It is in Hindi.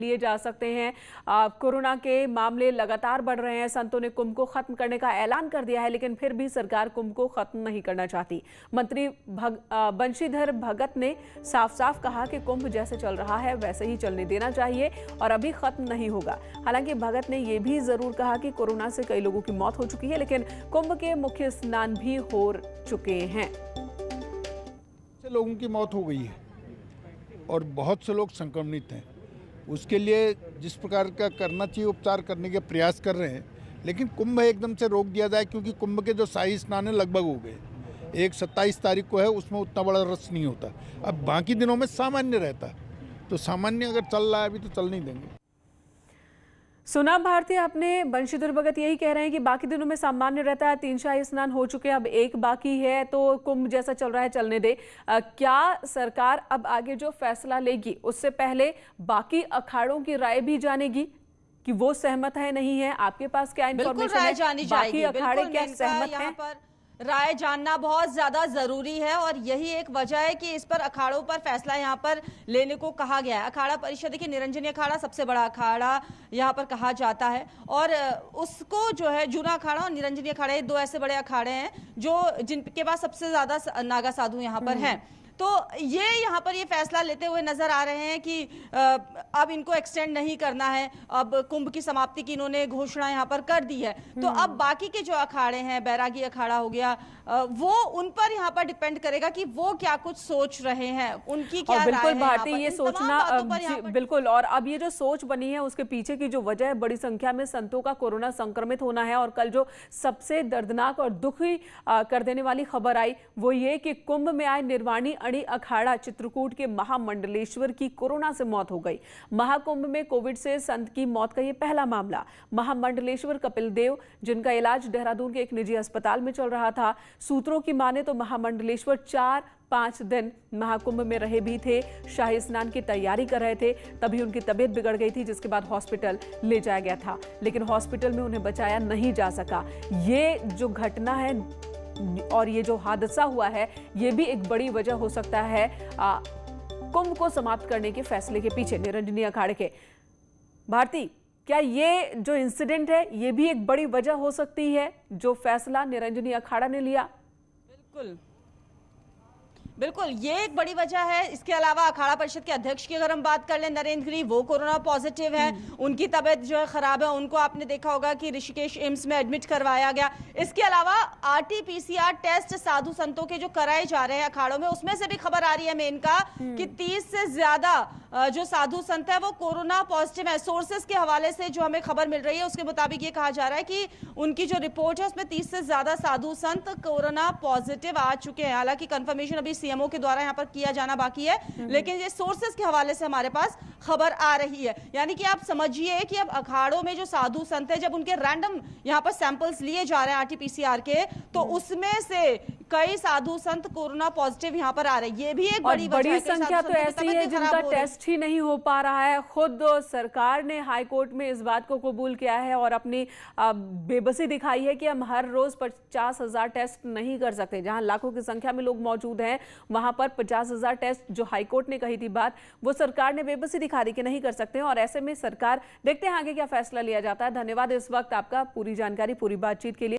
लिए जा सकते हैं। कोरोना के मामले लगातार बढ़ रहे हैं। संतों ने कुंभ को खत्म करने का ऐलान कर दिया है, लेकिन फिर भी सरकार कुंभ को खत्म नहीं करना चाहती। मंत्री बंशीधर भगत ने साफ साफ कहा कि कुंभ जैसे चल रहा है वैसे ही चलने देना चाहिए और अभी खत्म नहीं होगा। हालांकि भगत ने यह भी जरूर कहा कि कोरोना से कई लोगों की मौत हो चुकी है, लेकिन कुंभ के मुख्य स्नान भी हो चुके हैं। लोगों की मौत हो गई है और बहुत से लोग संक्रमित हैं। उसके लिए जिस प्रकार का करना चाहिए उपचार करने के प्रयास कर रहे हैं, लेकिन कुंभ एकदम से रोक दिया जाए, क्योंकि कुंभ के जो शाही स्नान है लगभग हो गए। एक 27 तारीख को है, उसमें उतना बड़ा रस नहीं होता। अब बाकी दिनों में सामान्य रहता, तो सामान्य अगर चल रहा है अभी तो चल नहीं देंगे। सुना भारती, आपने बंशीधर भगत यही कह रहे हैं कि बाकी दिनों में सामान्य रहता है। 3 शाही स्नान हो चुके हैं, अब एक बाकी है, तो कुंभ जैसा चल रहा है चलने दे। क्या सरकार अब आगे जो फैसला लेगी उससे पहले बाकी अखाड़ों की राय भी जानेगी कि वो सहमत है नहीं है? आपके पास क्या इन्फॉर्मेशन है? बाकी अखाड़े क्या सहमत हैं? राय जानना बहुत ज्यादा जरूरी है और यही एक वजह है कि इस पर अखाड़ों पर फैसला यहाँ पर लेने को कहा गया है। अखाड़ा परिषद, देखिए निरंजनी अखाड़ा सबसे बड़ा अखाड़ा यहाँ पर कहा जाता है और उसको जो है जूना अखाड़ा और निरंजनी अखाड़ा, ये 2 ऐसे बड़े अखाड़े हैं जो जिनके पास सबसे ज्यादा नागा साधु यहाँ पर हैं। तो ये यहाँ पर ये फैसला लेते हुए नजर आ रहे हैं कि अब इनको एक्सटेंड नहीं करना है। अब कुंभ की समाप्ति की इन्होंने घोषणा यहाँ पर कर दी है। तो अब बाकी के जो अखाड़े हैं, बैरागी अखाड़ा हो गया, वो उन पर यहाँ पर डिपेंड करेगा कि वो क्या कुछ सोच रहे हैं, उनकी क्या राय है। बिल्कुल भारती, ये सोचना बिल्कुल, और अब ये जो सोच बनी है उसके पीछे की जो वजह है, बड़ी संख्या में संतों का कोरोना संक्रमित होना है। और कल जो सबसे दर्दनाक और दुखी कर देने वाली खबर आई वो ये कि कुंभ में आए निर्वाणी अखाड़ा चित्रकूट के महामंडलेश्वर की कोरोना से मौत हो गई। महाकुंभ में कोविड से संत की मौत का यह पहला मामला। महामंडलेश्वर कपिल देव, जिनका इलाज देहरादून के एक निजी अस्पताल में चल रहा था, सूत्रों की माने तो महामंडलेश्वर 4-5 दिन महाकुंभ में रहे भी थे, शाही स्नान की तैयारी कर रहे थे, तभी उनकी तबीयत बिगड़ गई थी, जिसके बाद हॉस्पिटल ले जाया गया था, लेकिन हॉस्पिटल में उन्हें बचाया नहीं जा सका। ये जो घटना है और ये जो हादसा हुआ है, ये भी एक बड़ी वजह हो सकता है कुंभ को समाप्त करने के फैसले के पीछे, निरंजनी अखाड़े के। भारती, क्या ये जो इंसिडेंट है ये भी एक बड़ी वजह हो सकती है जो फैसला निरंजनी अखाड़ा ने लिया? बिल्कुल, ये एक बड़ी वजह है। इसके अलावा अखाड़ा परिषद के अध्यक्ष की अगर हम बात कर लें, नरेंद्र गिरी, वो कोरोना पॉजिटिव है, उनकी तबीयत जो है खराब है, उनको आपने देखा होगा कि ऋषिकेश एम्स में एडमिट करवाया गया। इसके अलावा RT-PCR टेस्ट साधु संतों के जो कराए जा रहे हैं अखाड़ों में, उसमें से भी खबर आ रही है मेन का कि 30 से ज्यादा जो साधु संत है वो कोरोना पॉजिटिव है। सोर्सेस के हवाले से जो हमें खबर मिल रही है उसके मुताबिक ये कहा जा रहा है कि उनकी जो रिपोर्ट है उसमें 30 से ज्यादा साधु संत कोरोना पॉजिटिव आ चुके हैं। हालांकि कंफर्मेशन अभी सीएमओ के द्वारा यहाँ पर किया जाना बाकी है, लेकिन ये सोर्सेस के हवाले से हमारे पास खबर आ रही है। यानी कि आप समझिए कि अब अखाड़ों में जो साधु संत है, जब उनके रैंडम यहाँ पर सैंपल्स लिए जा रहे हैं RT-PCR के, तो उसमें से कई साधु संत कोरोना पॉजिटिव यहाँ पर आ रहे हैं। ये भी एक बड़ी संख्या तो ऐसी है जिनका टेस्ट ही नहीं हो पा रहा है। खुद सरकार ने हाई कोर्ट में इस बात को कबूल किया है और अपनी बेबसी दिखाई है कि हम हर रोज 50,000 टेस्ट नहीं कर सकते। जहां लाखों की संख्या में लोग मौजूद हैं, वहां पर 50,000 टेस्ट जो हाई कोर्ट ने कही थी बात, वो सरकार ने बेबसी दिखा दी कि नहीं कर सकते। और ऐसे में सरकार, देखते हैं आगे क्या फैसला लिया जाता है। धन्यवाद इस वक्त आपका पूरी जानकारी, पूरी बातचीत के लिए।